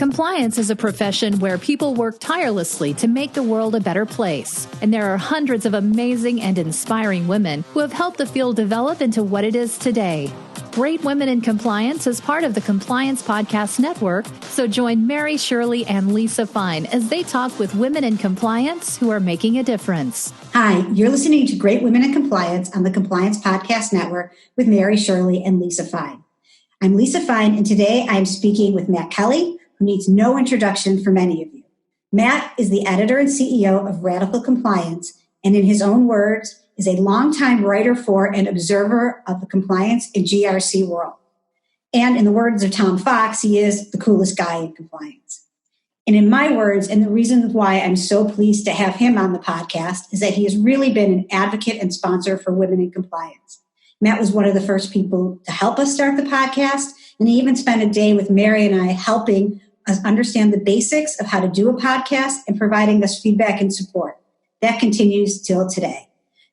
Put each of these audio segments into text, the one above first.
Compliance is a profession where people work tirelessly to make the world a better place. And there are hundreds of amazing and inspiring women who have helped the field develop into what it is today. Great Women in Compliance is part of the Compliance Podcast Network, so join Mary, Shirley, and Lisa Fine as they talk with women in compliance who are making a difference. Hi, you're listening to Great Women in Compliance on the Compliance Podcast Network with Mary, Shirley, and Lisa Fine. I'm Lisa Fine, and today I'm speaking with Matt Kelly, who needs no introduction for many of you. Matt is the editor and CEO of Radical Compliance, and in his own words, is a longtime writer for and observer of the compliance and GRC world. And in the words of Tom Fox, he is the coolest guy in compliance. And in my words, and the reason why I'm so pleased to have him on the podcast is that he has really been an advocate and sponsor for women in compliance. Matt was one of the first people to help us start the podcast, and he even spent a day with Mary and I helping us understand the basics of how to do a podcast and providing us feedback and support. That continues till today.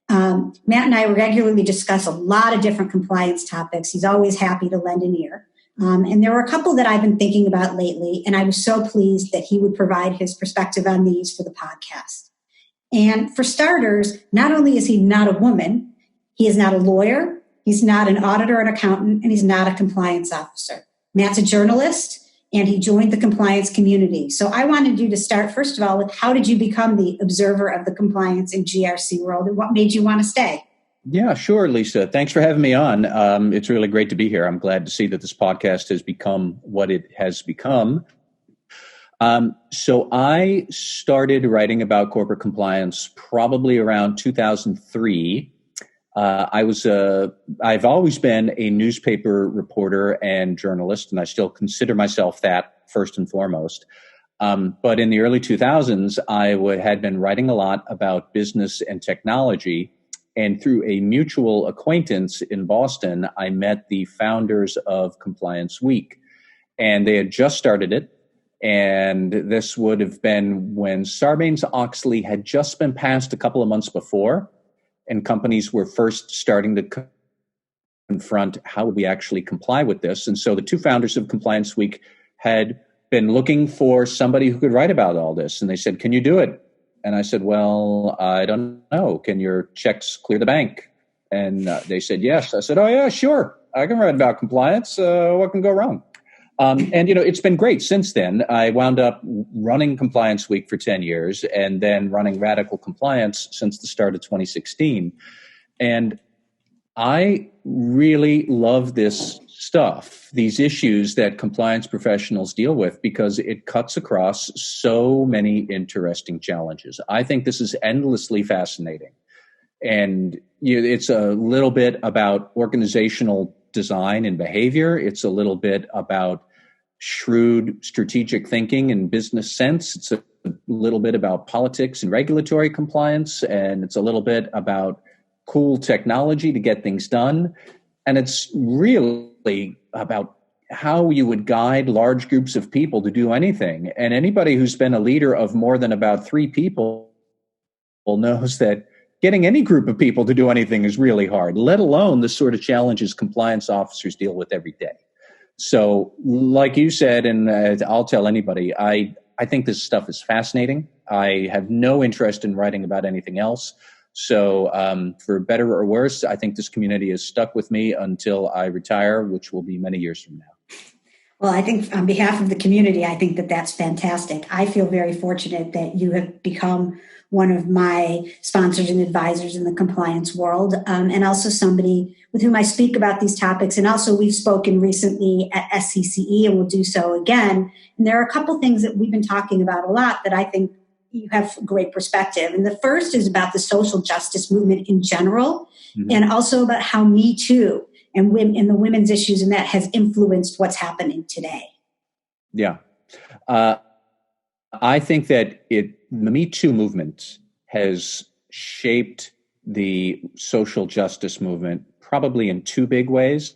Matt and I regularly discuss a lot of different compliance topics. He's always happy to lend an ear. And there were a couple that I've been thinking about lately, and I was so pleased that he would provide his perspective on these for the podcast. And for starters, not only is he not a woman, he is not a lawyer, he's not an auditor or an accountant, and he's not a compliance officer. Matt's a journalist, and he joined the compliance community. So I wanted you to start, first of all, with how did you become the observer of the compliance and GRC world, and what made you want to stay? Yeah, sure, Lisa. Thanks for having me on. It's really great to be here. I'm glad to see that this podcast has become what it has become. So I started writing about corporate compliance probably around 2003. I've always been a newspaper reporter and journalist, and I still consider myself that first and foremost. But in the early 2000s, I had been writing a lot about business and technology. And through a mutual acquaintance in Boston, I met the founders of Compliance Week. And they had just started it. And this would have been when Sarbanes-Oxley had just been passed a couple of months before. And companies were first starting to confront how would we actually comply with this. And so the two founders of Compliance Week had been looking for somebody who could write about all this. And they said, can you do it? And I said, well, I don't know. Can your checks clear the bank? And they said, yes. I said, oh, yeah, sure. I can write about compliance. What can go wrong? And, it's been great since then. I wound up running Compliance Week for 10 years and then running Radical Compliance since the start of 2016. And I really love this stuff, these issues that compliance professionals deal with, because it cuts across so many interesting challenges. I think this is endlessly fascinating. And it's a little bit about organizational design and behavior. It's a little bit about shrewd strategic thinking and business sense. It's a little bit about politics and regulatory compliance. And it's a little bit about cool technology to get things done. And it's really about how you would guide large groups of people to do anything. And anybody who's been a leader of more than about 3 people knows that getting any group of people to do anything is really hard, let alone the sort of challenges compliance officers deal with every day. So like you said, and I'll tell anybody, I think this stuff is fascinating. I have no interest in writing about anything else. So for better or worse, I think this community is stuck with me until I retire, which will be many years from now. Well, I think on behalf of the community, I think that that's fantastic. I feel very fortunate that you have become one of my sponsors and advisors in the compliance world, and also somebody with whom I speak about these topics. And also we've spoken recently at SCCE, and we'll do so again. And there are a couple things that we've been talking about a lot that I think you have great perspective. And the first is about the social justice movement in general, and also about how Me Too and women and the women's issues and that has influenced what's happening today. Yeah. I think that the Me Too movement has shaped the social justice movement probably in 2 big ways.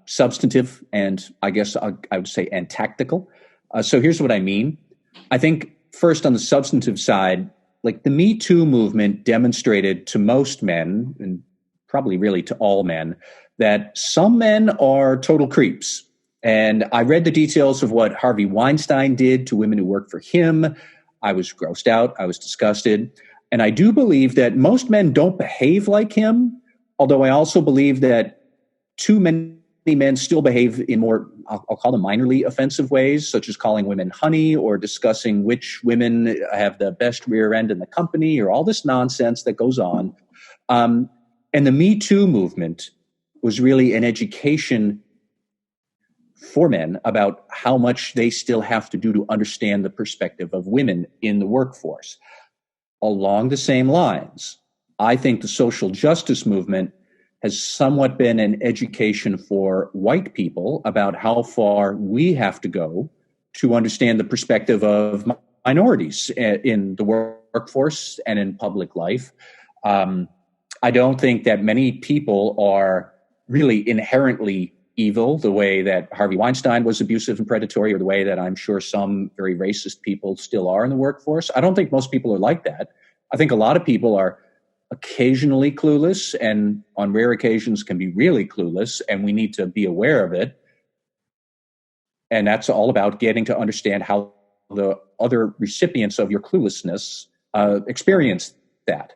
Substantive and I guess I would say and tactical. So here's what I mean. I think first on the substantive side, like the Me Too movement demonstrated to most men, and probably really to all men, that some men are total creeps And I read the details of what Harvey Weinstein did to women who worked for him. I was grossed out. I was disgusted. And I do believe that most men don't behave like him, although I also believe that too many men still behave in more, I'll call them minorly offensive ways, such as calling women honey or discussing which women have the best rear end in the company or all this nonsense that goes on. And the Me Too movement was really an education for men about how much they still have to do to understand the perspective of women in the workforce. Along the same lines, I think the social justice movement has somewhat been an education for white people about how far we have to go to understand the perspective of minorities in the workforce and in public life. I don't think that many people are really inherently evil the way that Harvey Weinstein was abusive and predatory, or the way that I'm sure some very racist people still are in the workforce. I don't think most people are like that. I think a lot of people are occasionally clueless, and on rare occasions can be really clueless, and we need to be aware of it. And that's all about getting to understand how the other recipients of your cluelessness experience that.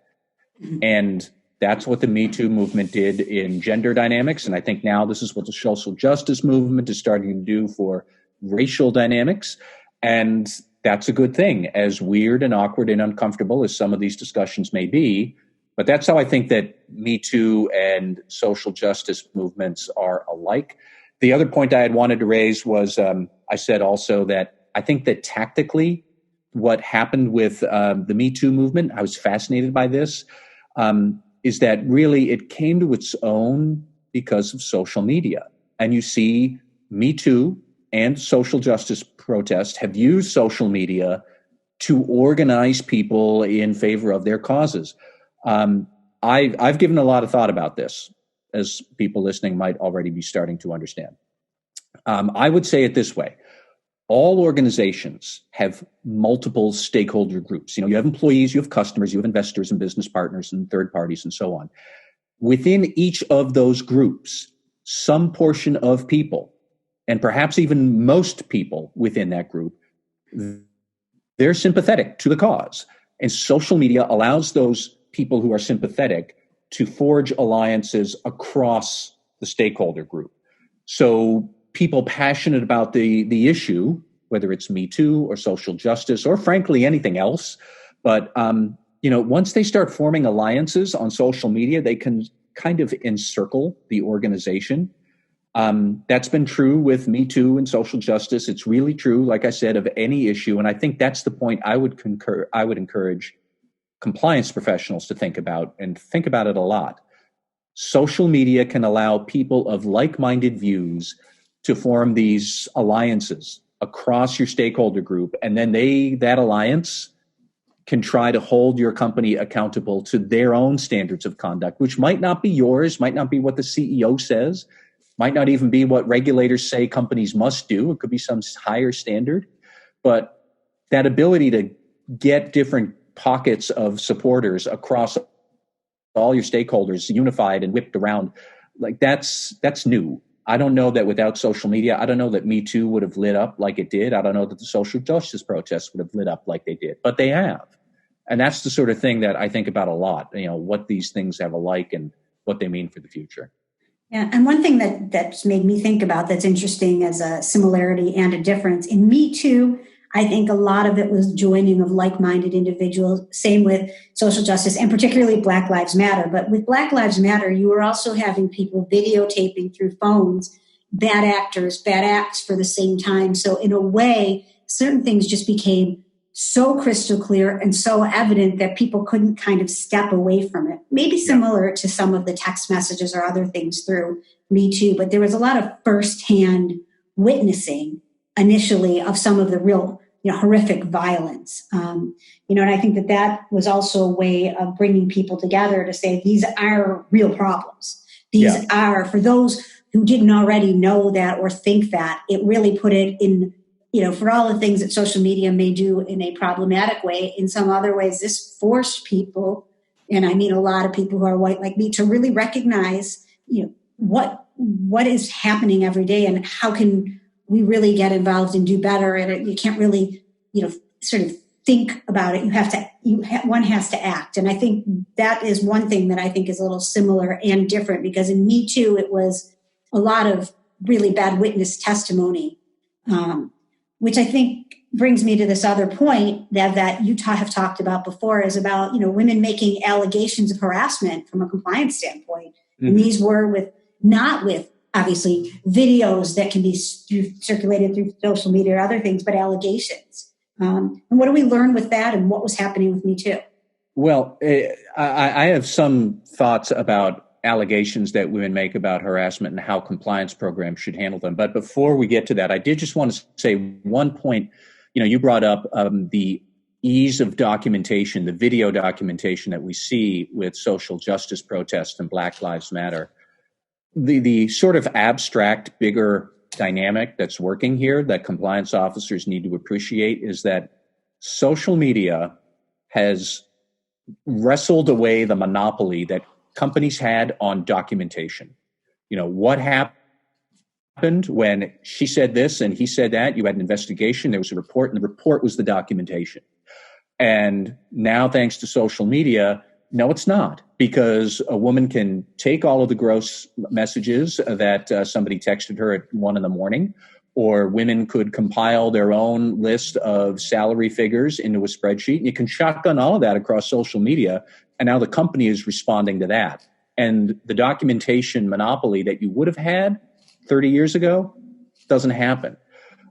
And that's what the Me Too movement did in gender dynamics. And I think now this is what the social justice movement is starting to do for racial dynamics. And that's a good thing, as weird and awkward and uncomfortable as some of these discussions may be. But that's how I think that Me Too and social justice movements are alike. The other point I had wanted to raise was I said also that I think that tactically what happened with the Me Too movement, I was fascinated by this, is that really it came to its own because of social media. And you see Me Too and social justice protests have used social media to organize people in favor of their causes. I've given a lot of thought about this, as people listening might already be starting to understand. I would say it this way. All organizations have multiple stakeholder groups. You have employees, you have customers, you have investors and business partners and third parties and so on. Within each of those groups, some portion of people, and perhaps even most people within that group, they're sympathetic to the cause. And social media allows those people who are sympathetic to forge alliances across the stakeholder group. So people passionate about the issue, whether it's Me Too or social justice or frankly anything else, but once they start forming alliances on social media, they can kind of encircle the organization. That's been true with Me Too and social justice. It's really true, like I said, of any issue, and I think that's the point I would encourage compliance professionals to think about, and think about it a lot. Social media can allow people of like-minded views to form these alliances across your stakeholder group. And then that alliance can try to hold your company accountable to their own standards of conduct, which might not be yours, might not be what the CEO says, might not even be what regulators say companies must do. It could be some higher standard. But that ability to get different pockets of supporters across all your stakeholders unified and whipped around, like that's new. I don't know that without social media, I don't know that Me Too would have lit up like it did. I don't know that the social justice protests would have lit up like they did, but they have. And that's the sort of thing that I think about a lot, what these things have alike and what they mean for the future. Yeah, and one thing that's made me think about that's interesting as a similarity and a difference in Me Too, I think a lot of it was joining of like-minded individuals, same with social justice, and particularly Black Lives Matter. But with Black Lives Matter, you were also having people videotaping through phones, bad actors, bad acts for the same time. So in a way, certain things just became so crystal clear and so evident that people couldn't kind of step away from it. Maybe similar to some of the text messages or other things through Me Too, but there was a lot of firsthand witnessing initially of some of the real horrific violence. And I think that was also a way of bringing people together to say, these are real problems. These are, for those who didn't already know that or think that, it really put it in, for all the things that social media may do in a problematic way, in some other ways, this forced people, and I mean a lot of people who are white like me, to really recognize, what what is happening every day and how can we really get involved and do better. And you can't really, sort of think about it. One has to act. And I think that is one thing that I think is a little similar and different, because in Me Too, it was a lot of really bad witness testimony, which I think brings me to this other point that you have talked about before, is about, women making allegations of harassment from a compliance standpoint. Mm-hmm. And these were not with obviously videos that can be circulated through social media or other things, but allegations. And what do we learn with that, and what was happening with Me Too? Well, I have some thoughts about allegations that women make about harassment and how compliance programs should handle them. But before we get to that, I did just want to say one point. You brought up the ease of documentation, the video documentation that we see with social justice protests and Black Lives Matter. The sort of abstract, bigger dynamic that's working here that compliance officers need to appreciate is that social media has wrestled away the monopoly that companies had on documentation. What happened when she said this and he said that? You had an investigation, there was a report, and the report was the documentation. And now, thanks to social media, no, it's not, because a woman can take all of the gross messages that somebody texted her at 1 a.m, or women could compile their own list of salary figures into a spreadsheet, and you can shotgun all of that across social media. And now the company is responding to that. And the documentation monopoly that you would have had 30 years ago doesn't happen.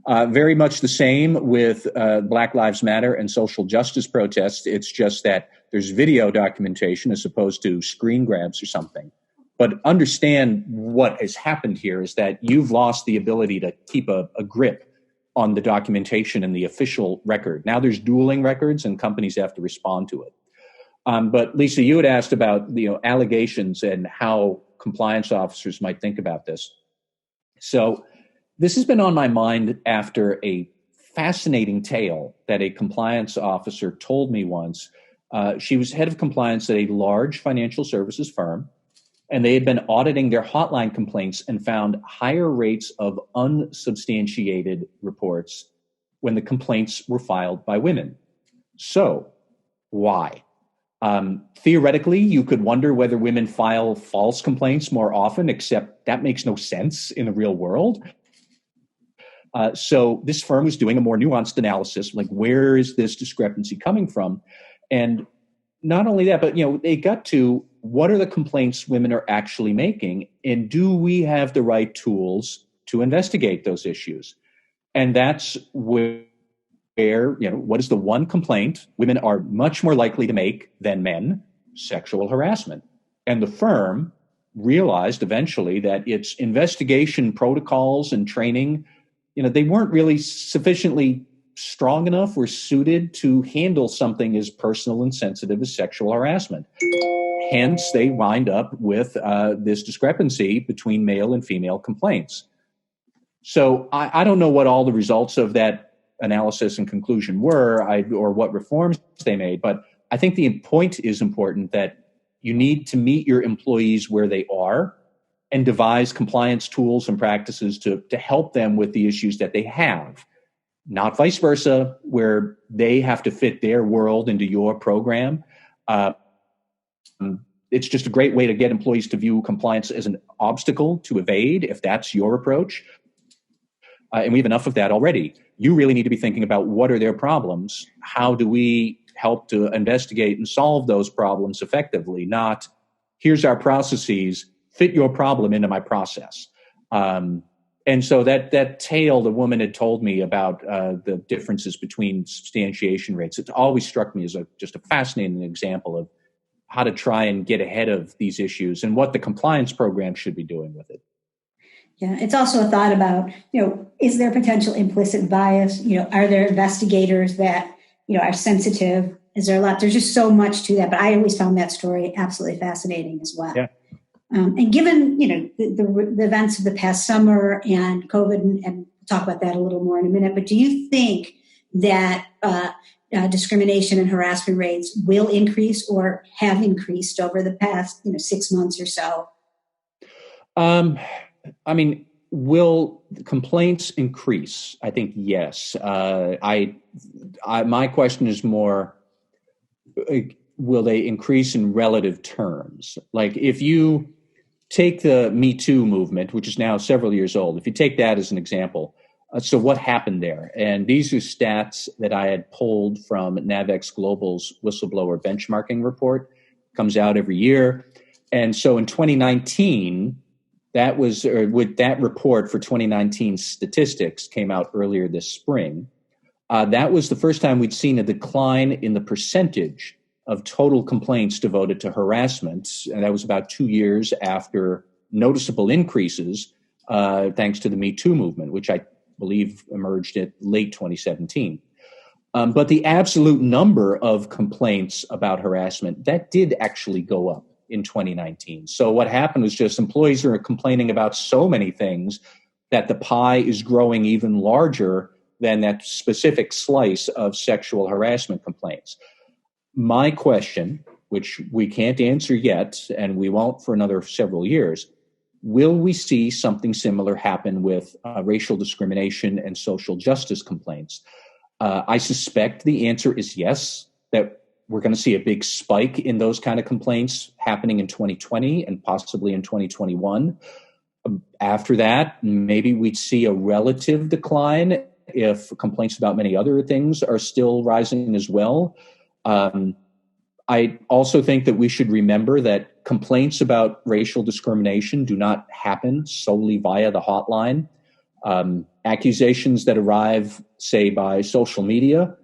Very much the same with Black Lives Matter and social justice protests. It's just that there's video documentation as opposed to screen grabs or something. But understand what has happened here is that you've lost the ability to keep a grip on the documentation and the official record. Now there's dueling records and companies have to respond to it. But Lisa, you had asked about allegations and how compliance officers might think about this. So this has been on my mind after a fascinating tale that a compliance officer told me once. She was head of compliance at a large financial services firm, and they had been auditing their hotline complaints and found higher rates of unsubstantiated reports when the complaints were filed by women. So, why? Theoretically, you could wonder whether women file false complaints more often, except that makes no sense in the real world. So this firm was doing a more nuanced analysis, like where is this discrepancy coming from? And not only that, but they got to what are the complaints women are actually making, and do we have the right tools to investigate those issues? And that's where what is the one complaint women are much more likely to make than men? Sexual harassment. And the firm realized eventually that its investigation protocols and training, they weren't really sufficiently strong enough or suited to handle something as personal and sensitive as sexual harassment. Hence, they wind up with this discrepancy between male and female complaints. So I don't know what all the results of that analysis and conclusion were, or what reforms they made, but I think the point is important that you need to meet your employees where they are and devise compliance tools and practices to help them with the issues that they have, not vice versa, where they have to fit their world into your program. It's just a great way to get employees to view compliance as an obstacle to evade, if that's your approach. And we have enough of that already. You really need to be thinking about what are their problems? How do we help to investigate and solve those problems effectively? Not, here's our processes, fit your problem into my process. And so that tale the woman had told me about the differences between substantiation rates, it always struck me as just a fascinating example of how to try and get ahead of these issues and what the compliance program should be doing with it. Yeah, it's also a thought about, is there potential implicit bias? Are there investigators that, are sensitive? Is there a lot? There's just so much to that. But I always found that story absolutely fascinating as well. Yeah. And given, the events of the past summer and COVID, and we'll talk about that a little more in a minute, but do you think that discrimination and harassment rates will increase or have increased over the past, 6 months or so? I mean, will complaints increase? I think yes. My question is more, will they increase in relative terms? Like if you take the Me Too movement, which is now several years old, if you take that as an example, so what happened there? And these are stats that I had pulled from Navex Global's whistleblower benchmarking report. Comes out every year. And so in 2019, that report for 2019 statistics came out earlier this spring. That was the first time we'd seen a decline in the percentage of total complaints devoted to harassment. And that was about 2 years after noticeable increases, thanks to the Me Too movement, which I believe emerged in late 2017. But the absolute number of complaints about harassment, that did actually go up in 2019. So what happened was just employees are complaining about so many things that the pie is growing even larger than that specific slice of sexual harassment complaints. My question, which we can't answer yet, and we won't for another several years, will we see something similar happen with racial discrimination and social justice complaints? I suspect the answer is yes, that we're going to see a big spike in those kind of complaints happening in 2020 and possibly in 2021. After that, maybe we'd see a relative decline if complaints about many other things are still rising as well. I also think that we should remember that complaints about racial discrimination do not happen solely via the hotline. Accusations that arrive, say, by social media,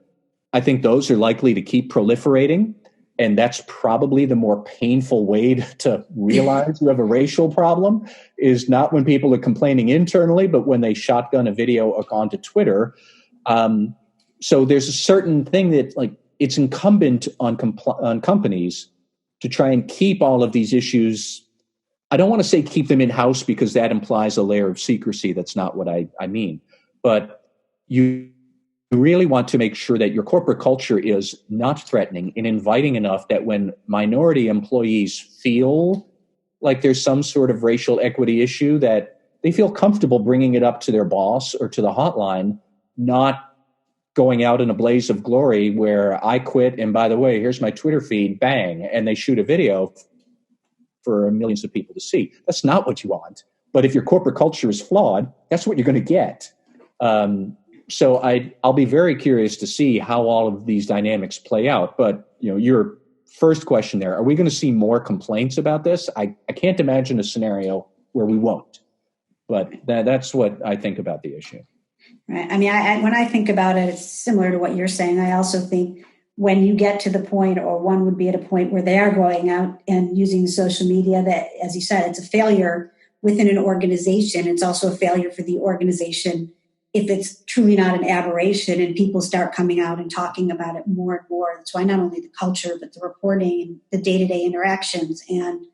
I think those are likely to keep proliferating. And that's probably the more painful way to realize you have a racial problem, is not when people are complaining internally, but when they shotgun a video onto Twitter. So there's a certain thing that, like, it's incumbent on companies to try and keep all of these issues. I don't want to say keep them in-house because that implies a layer of secrecy. That's not what I mean. But you really want to make sure that your corporate culture is not threatening and inviting enough that when minority employees feel like there's some sort of racial equity issue, that they feel comfortable bringing it up to their boss or to the hotline, not going out in a blaze of glory where I quit, and by the way, here's my Twitter feed, bang, and they shoot a video for millions of people to see. That's not what you want. But if your corporate culture is flawed, that's what you're going to get. So I'll be very curious to see how all of these dynamics play out. But your first question there, are we going to see more complaints about this? I can't imagine a scenario where we won't. But that's what I think about the issue. Right. I mean, when I think about it, it's similar to what you're saying. I also think when you get to the point, or one would be at a point where they are going out and using social media, that, as you said, it's a failure within an organization. It's also a failure for the organization if it's truly not an aberration and people start coming out and talking about it more and more. That's why not only the culture, but the reporting, the day-to-day interactions, and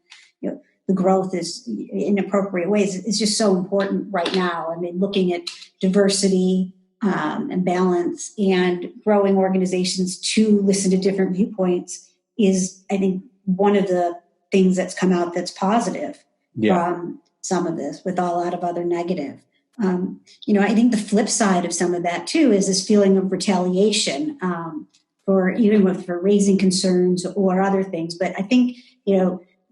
the growth is in appropriate ways. It's just so important right now. I mean, looking at diversity and balance and growing organizations to listen to different viewpoints is, I think, one of the things that's come out that's positive from some of this, with a lot of other negative. I think the flip side of some of that too is this feeling of retaliation for raising concerns or other things. But I think,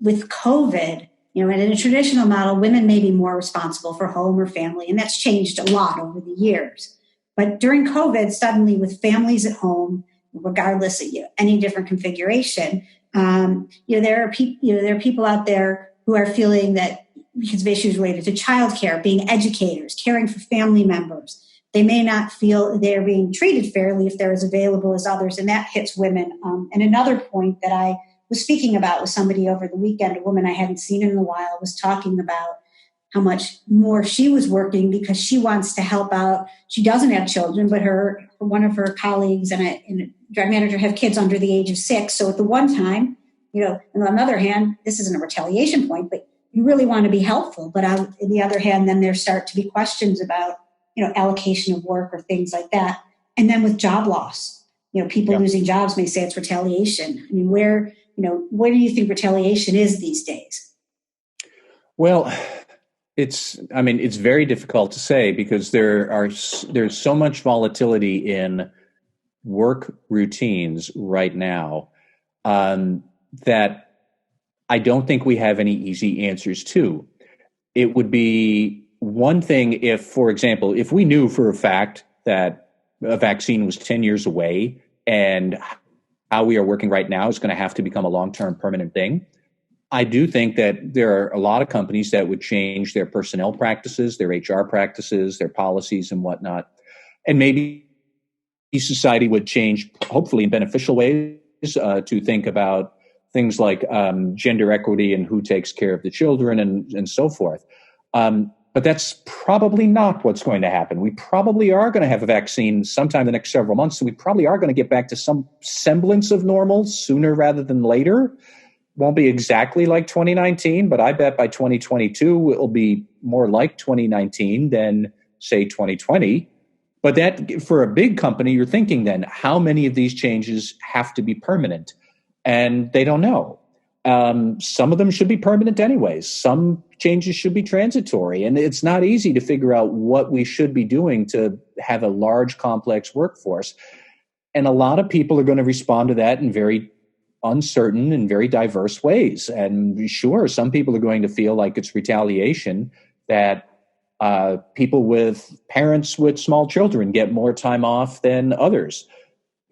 with COVID, in a traditional model, women may be more responsible for home or family, and that's changed a lot over the years. But during COVID, suddenly with families at home, regardless of any different configuration, there are people out there who are feeling that because of issues related to childcare, being educators, caring for family members, they may not feel they're being treated fairly if they're as available as others, and that hits women. And another point that I was speaking about with somebody over the weekend, a woman I hadn't seen in a while, was talking about how much more she was working because she wants to help out. She doesn't have children, but one of her colleagues and a drug manager have kids under the age of 6. So at the one time, and on the other hand, this isn't a retaliation point, but you really want to be helpful. But on the other hand, then there start to be questions about, allocation of work or things like that. And then with job loss, people losing jobs may say it's retaliation. I mean, where do you think retaliation is these days? Well, It's very difficult to say because there's so much volatility in work routines right now that I don't think we have any easy answers to. It would be one thing if, for example, if we knew for a fact that a vaccine was 10 years away and how we are working right now is going to have to become a long-term permanent thing. I do think that there are a lot of companies that would change their personnel practices, their HR practices, their policies and whatnot. And maybe society would change, hopefully in beneficial ways, to think about things like gender equity and who takes care of the children and so forth. But that's probably not what's going to happen. We probably are going to have a vaccine sometime in the next several months. So we probably are going to get back to some semblance of normal sooner rather than later. Won't be exactly like 2019, but I bet by 2022 it'll be more like 2019 than, say, 2020. But that, for a big company, you're thinking then, how many of these changes have to be permanent? And they don't know. Some of them should be permanent anyways. Some changes should be transitory. And it's not easy to figure out what we should be doing to have a large, complex workforce. And a lot of people are going to respond to that in very uncertain and very diverse ways. And sure, some people are going to feel like it's retaliation that people with parents with small children get more time off than others.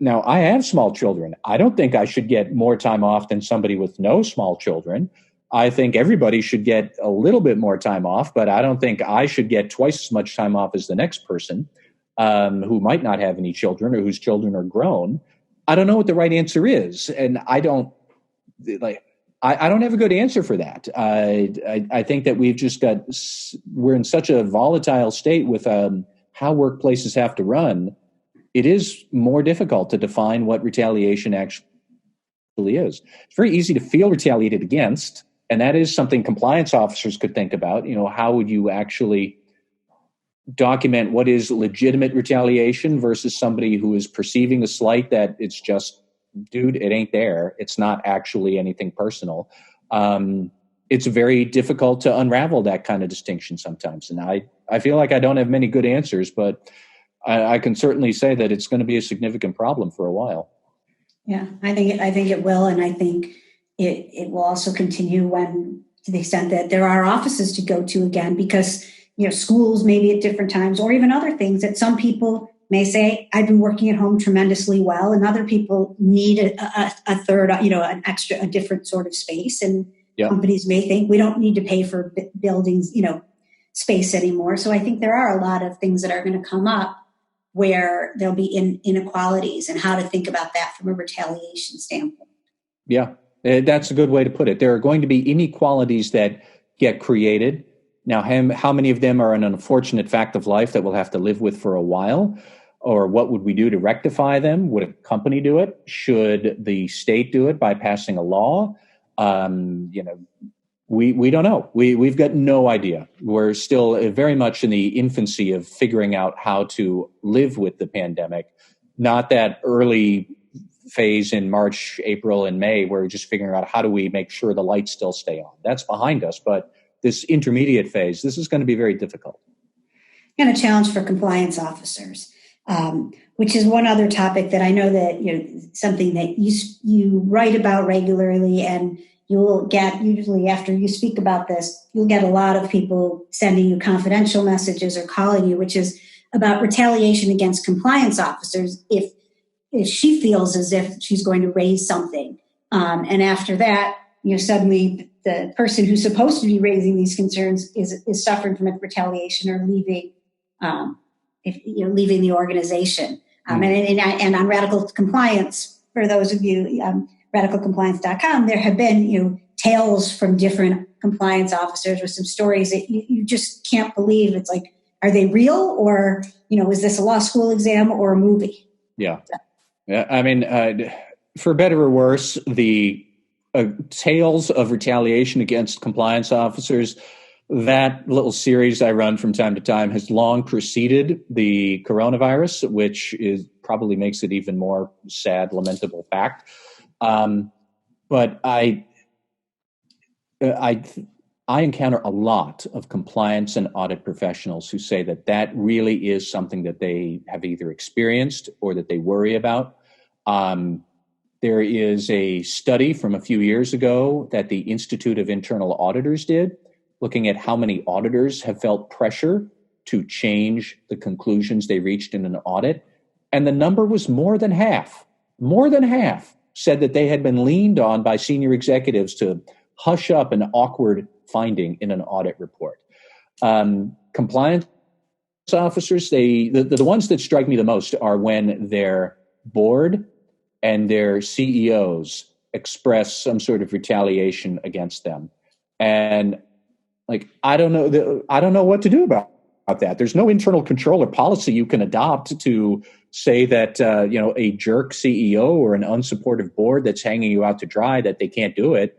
Now, I have small children. I don't think I should get more time off than somebody with no small children. I think everybody should get a little bit more time off, but I don't think I should get twice as much time off as the next person who might not have any children or whose children are grown. I don't know what the right answer is, and I don't have a good answer for that. I think that we're in such a volatile state with how workplaces have to run. It is more difficult to define what retaliation actually is. It's very easy to feel retaliated against, and that is something compliance officers could think about. How would you actually document what is legitimate retaliation versus somebody who is perceiving a slight that it's just, dude, it ain't there. It's not actually anything personal. It's very difficult to unravel that kind of distinction sometimes. And I feel like I don't have many good answers, but I can certainly say that it's going to be a significant problem for a while. Yeah, I think it will. And I think it will also continue to the extent that there are offices to go to again, because schools maybe at different times, or even other things that some people may say, I've been working at home tremendously well, and other people need a third, a different sort of space. And companies may think we don't need to pay for buildings, space anymore. So I think there are a lot of things that are going to come up where there'll be inequalities, and how to think about that from a retaliation standpoint. Yeah, that's a good way to put it. There are going to be inequalities that get created. Now, how many of them are an unfortunate fact of life that we'll have to live with for a while? Or what would we do to rectify them? Would a company do it? Should the state do it by passing a law? We don't know. We've got no idea. We're still very much in the infancy of figuring out how to live with the pandemic. Not that early phase in March, April, and May where we're just figuring out how do we make sure the lights still stay on. That's behind us. But this intermediate phase, this is going to be very difficult. And a challenge for compliance officers, which is one other topic that I know that, something that you write about regularly, and you'll get, usually after you speak about this, you'll get a lot of people sending you confidential messages or calling you, which is about retaliation against compliance officers if she feels as if she's going to raise something. And after that, suddenly the person who's supposed to be raising these concerns is suffering from retaliation or leaving the organization. And on Radical Compliance, for those of you, radicalcompliance.com, there have been, tales from different compliance officers with some stories that you just can't believe. It's like, are they real, or, is this a law school exam or a movie? Yeah. Yeah. For better or worse, the tales of retaliation against compliance officers, that little series I run from time to time has long preceded the coronavirus, which probably makes it even more sad, lamentable fact. But I I encounter a lot of compliance and audit professionals who say that that really is something that they have either experienced or that they worry about. There is a study from a few years ago that the Institute of Internal Auditors did, looking at how many auditors have felt pressure to change the conclusions they reached in an audit. And the number was more than half said that they had been leaned on by senior executives to hush up an awkward finding in an audit report. Compliance officers, the ones that strike me the most are when their board and their CEOs express some sort of retaliation against them. And I don't know what to do about that. There's no internal control or policy you can adopt to say that, a jerk CEO or an unsupportive board that's hanging you out to dry, that they can't do it.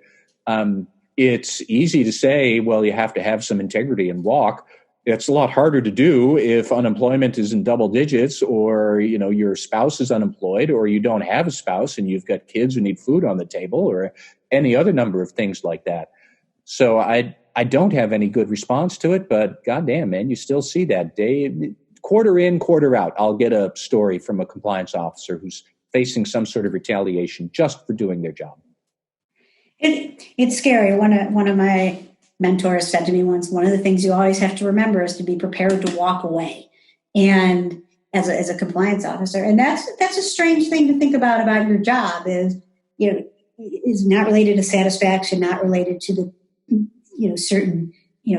It's easy to say, well, you have to have some integrity and walk. It's a lot harder to do if unemployment is in double digits, or, your spouse is unemployed, or you don't have a spouse and you've got kids who need food on the table, or any other number of things like that. So I don't have any good response to it, but goddamn, man, you still see that day, quarter in, quarter out. I'll get a story from a compliance officer who's facing some sort of retaliation just for doing their job. It's scary. One of my mentors said to me once, one of the things you always have to remember is to be prepared to walk away. And as a compliance officer, and that's a strange thing to think about your job is not related to satisfaction, not related to the certain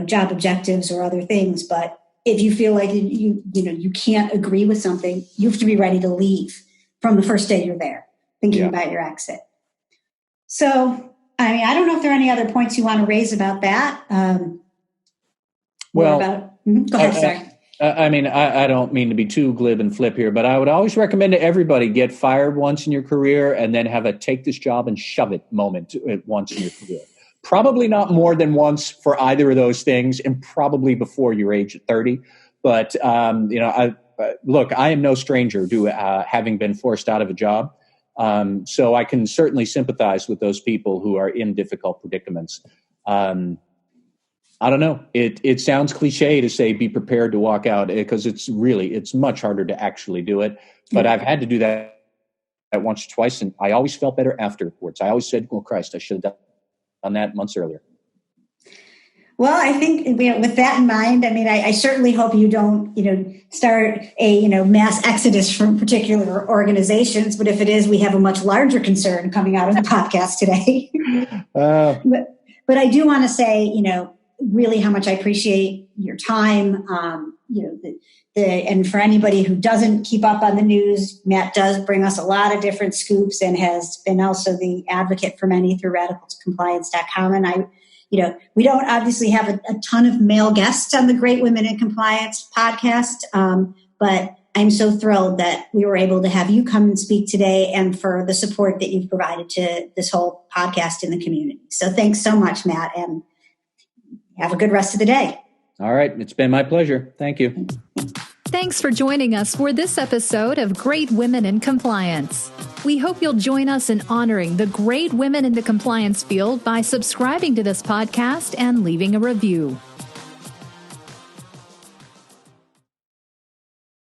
job objectives or other things. But if you feel like you can't agree with something, you have to be ready to leave from the first day you're there, thinking about your exit. So, I don't know if there are any other points you want to raise about that. Go ahead, sorry. I don't mean to be too glib and flip here, but I would always recommend to everybody get fired once in your career and then have a take this job and shove it moment once in your career. Probably not more than once for either of those things, and probably before your age at 30. But, look, I am no stranger to having been forced out of a job. So I can certainly sympathize with those people who are in difficult predicaments. I don't know. It sounds cliche to say be prepared to walk out, because it's much harder to actually do it. But I've had to do that once or twice, and I always felt better afterwards. I always said, "Oh Christ, I should have done that months earlier." Well, I think with that in mind, I certainly hope you don't, start a, mass exodus from particular organizations. But if it is, we have a much larger concern coming out of the podcast today. But I do want to say, really how much I appreciate your time. And for anybody who doesn't keep up on the news, Matt does bring us a lot of different scoops and has been also the advocate for many through radicalcompliance.com. And we don't obviously have a ton of male guests on the Great Women in Compliance podcast, but I'm so thrilled that we were able to have you come and speak today, and for the support that you've provided to this whole podcast in the community. So thanks so much, Matt, and have a good rest of the day. All right. It's been my pleasure. Thank you. Thanks for joining us for this episode of Great Women in Compliance. We hope you'll join us in honoring the great women in the compliance field by subscribing to this podcast and leaving a review.